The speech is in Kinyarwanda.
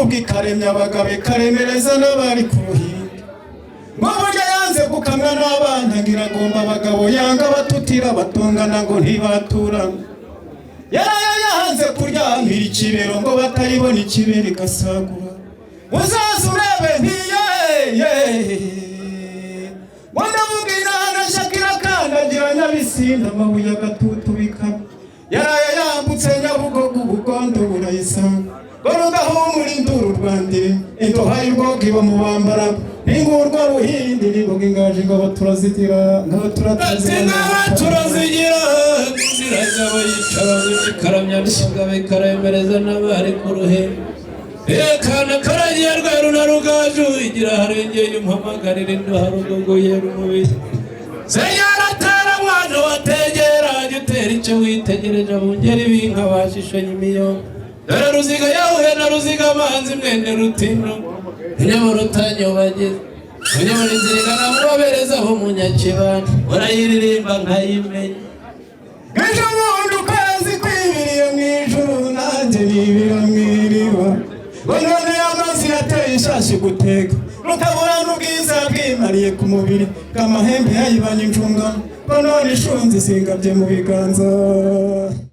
ubwo ikaremya abagabo ikaremereza n'abari ku ruhimbi ngo burya yanze gukamwa n'abana ngira agomba abagabo yanga batutira batungana ngo ntibaturana yanze kuryamira ikibero ngo batayibona ikibero igasagura uzaza urebe ntiyeye wandamubwira hanashakira kandagira nyabisinda amabuye agatutubika yaraye yambutse Nyabugogo ubugondo burayisanga gorugahumura induru rwandire indoha y'ubwoga iba mu bambara n'ingurwa ruhindi n'imboga ingaje ngo turazigira turazigira inzira zabo yicara zikaramya n'ishinga bikaremereza n'abari ku ruhembe ekana karagiye rweru na rugaju igira harengeye umuhamagarira indoha rugogoye rumubiri senyara tara mwana wategera gitera icyo witegereje abungera ibinka bashishanye imiyonga dore ruziga yahuye na ruziga amanzi mwene rutino inyamara utanyobagiza unyamara inzira namubabereza aho mu nyakibanda urayiririmba nkayimenya ejo bundi ukwezi kwibiriye mu ijuru nanjye nibira mwiriba ngo none amazi yateye ishashi guteka rutabura n'ubwiza bwimariye ku mubiri bw'amahembe yayibanye injungano ngo none ishunzi zingabye mu biganza